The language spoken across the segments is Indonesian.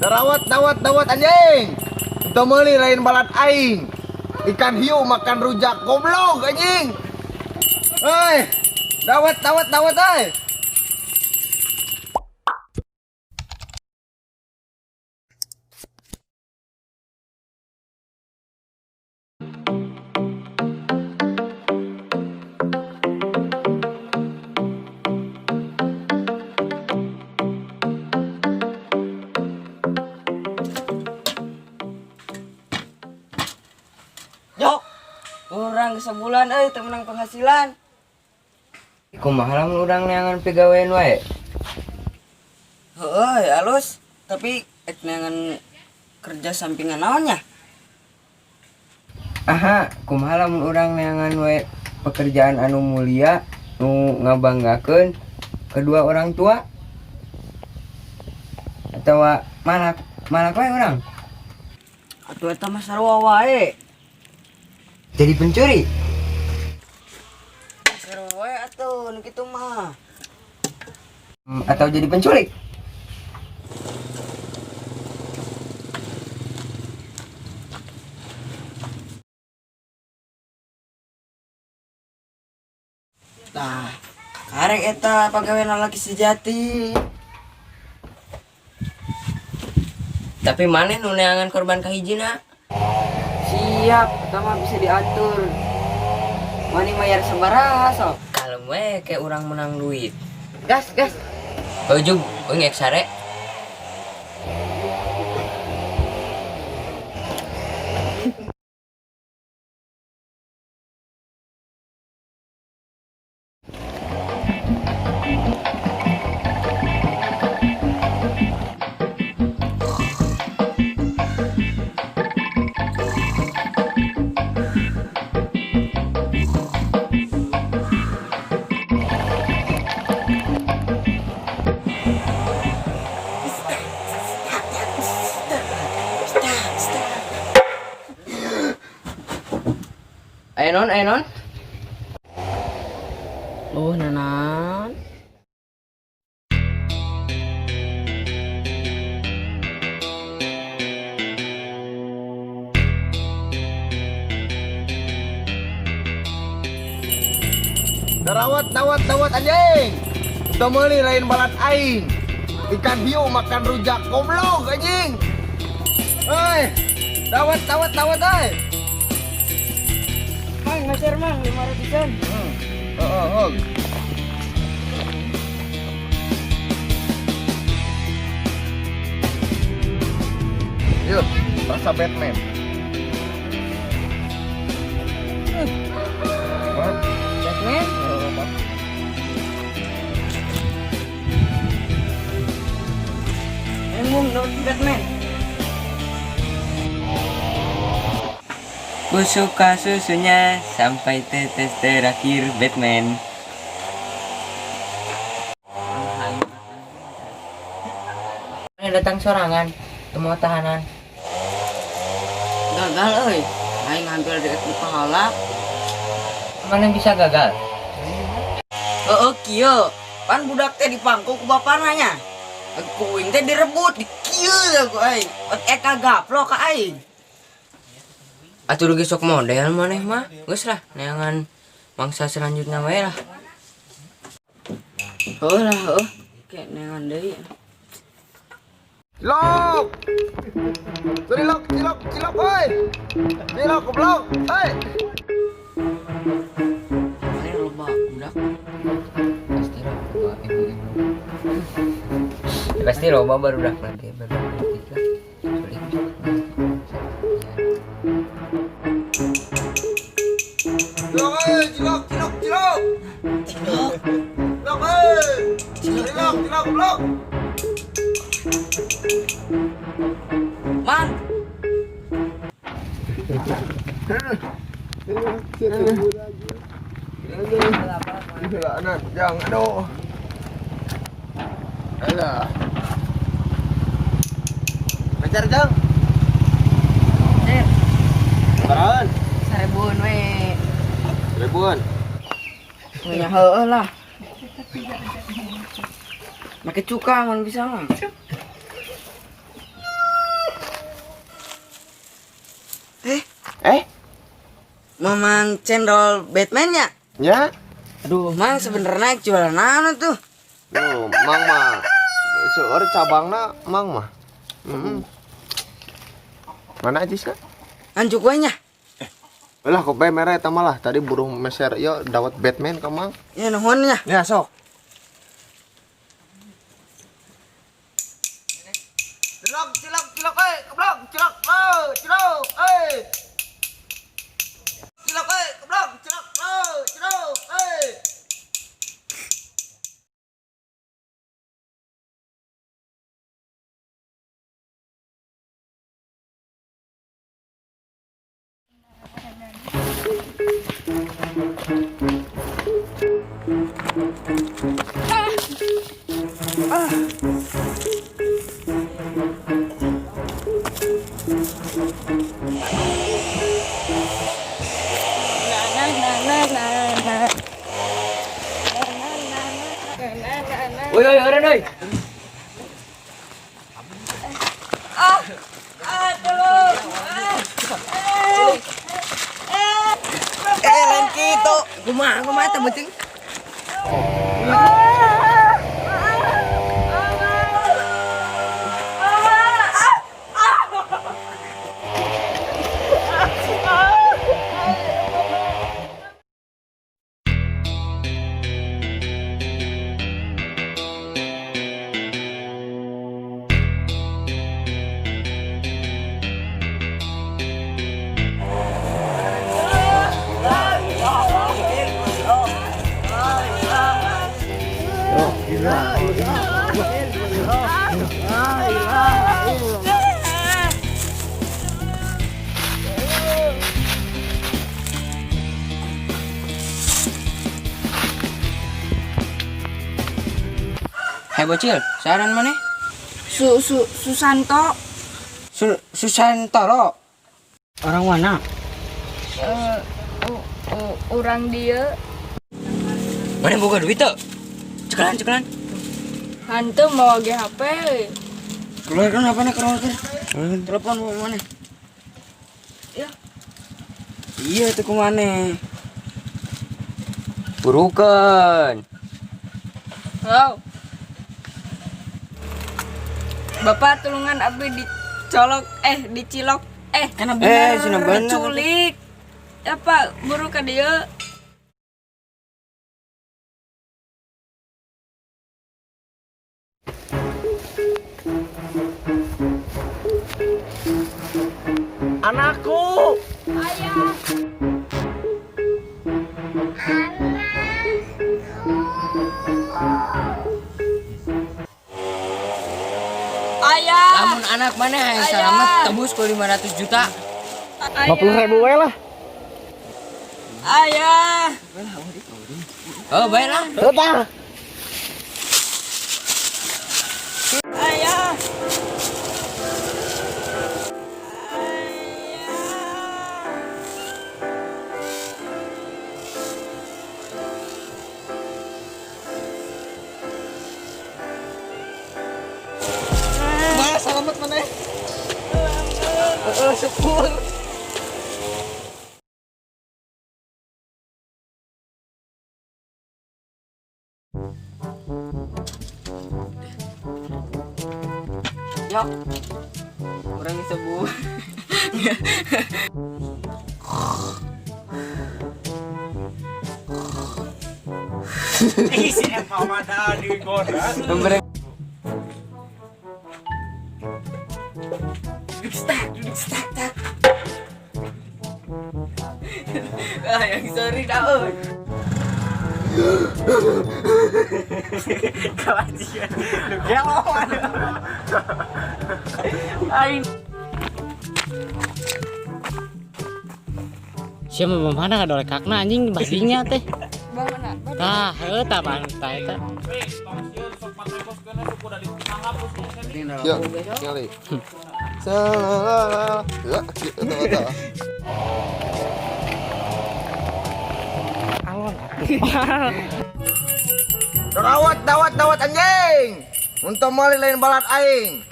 Dawat anjing. Itu meuli lain balat aing. Ikan hiu makan rujak goblok anjing. Hei, dawat hei. Jok, orang sebulan temenang penghasilan. Kumaha lamun urang neangan pegawean wae? Heueuh, halus, tapi neangan kerja sampingan naonnya? Aha, kumaha lamun urang neangan wae pekerjaan anu mulia nu ngabanggakeun kedua orang tua? Atau malak wae urang? Atuh eta mah sarua wae. Jadi pencuri? Sarua wae atuh nu kitu mah. Atau jadi penculik? Tah, karek eta pagawean lalaki sejati. Tapi mana nu neangan korban kahijina? Siap, eta mah bisa diatur. Mani mayar sabaraha sok. Kalem we kayak urang menang duit. Gas. Ujug, ngek sare. Ayo non. Nanan. Dawat anjing. Itu meuli lain balat aing. Ikan hiu makan rujak goblok anjing. Hei, dawat hei. Mang, ngajar mang 500-an. Oh. Yuk, rasa Batman. Batman? Emang dapat Batman. Busuk susunya sampai tetes terakhir Batman. Datang sorangan, temu tahanan. Gagal euy. Aing hampir di pahala. Mana bisa gagal? Heeh kieu. Pan budak teh dipangku ku bapana nya. Kuing teh direbut di kieu ku aing. Eta gaplok ka aing. Atuh ge sok model maneh mah. Geus lah neangan mangsa selanjutnya wae lah. Heuh. Kayak neangan deui. Cilok, woi. Cilok, goblok, hei. Ini loba budak. Pasti loba barudak nanti barudak. Cilok, hei. Cilok, goblok. Man, Jangan, aduh. Alah. Ngajar, Jang. Cer, Berapaan? 1000 we. 1000-an. Punya heueuh lah. Make cuka mun bisa mah. Mamang cendol Batman-nya. Ya? Aduh, Mang sebenarnya jualan apa tuh? Tuh, Mang mah seueur cabangna Mang mah. Mana aja sih? Anjuk kuenya. Lah kok bae mere eta mah lah. Tadi burung meser ieu dawet Batman ka Mang. Ya nuhunnya. Ya sok. Cilok, cilok, keblok, cilok, cilok, cilok, keblok, cilok, cilok, Woi, eureun euy. Lain kitu. Kumaha teh beuting. Hai bocil, saran mana? Susanto. Susantoro. Orang mana? Orang dia Mana boga duit tuh? Cekalan. hantu mau ge HP. Keluarkan apa nih keluarkan? Telepon mau mana? Ya. Iya tuh kemana? Burukan. Oh. Bapak tulungan abdi dicilok Karena bener. Cenah bener. diculik. Apa buru ka dieu? Anakku. Ayah. Ayah. Namun anak mana yang selamat tebus ke 500 juta. 50.000 we lah. Ayah. Oh baiklah. Tetah. Ayah. Selamat mana? Syukur. Yok. Orang disebut. Duduk stak. Yang sorry dah. Kawajian. Lu gelon. Aing. Siapa mana kada oleh kakna anjing basinya teh. Bang mana? Tah, eta bantai eta. Yuk, kali. Salah. Ya, gitu. Dawat anjing. Untuk mali lain balat aing.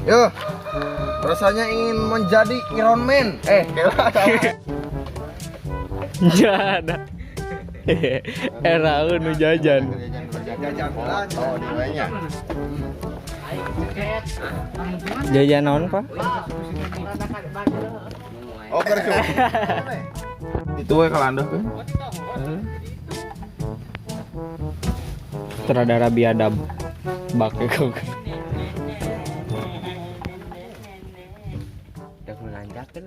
Yo. Rasanya ingin menjadi Iron Man. Jada. Era nu jajan. Jajan lah. Oh, di mainnya. Jajan naon, Pak? Oh, kerja. Itu we kalandah kan. Sutradara biadab. Bake kok. Udah melanjutkan.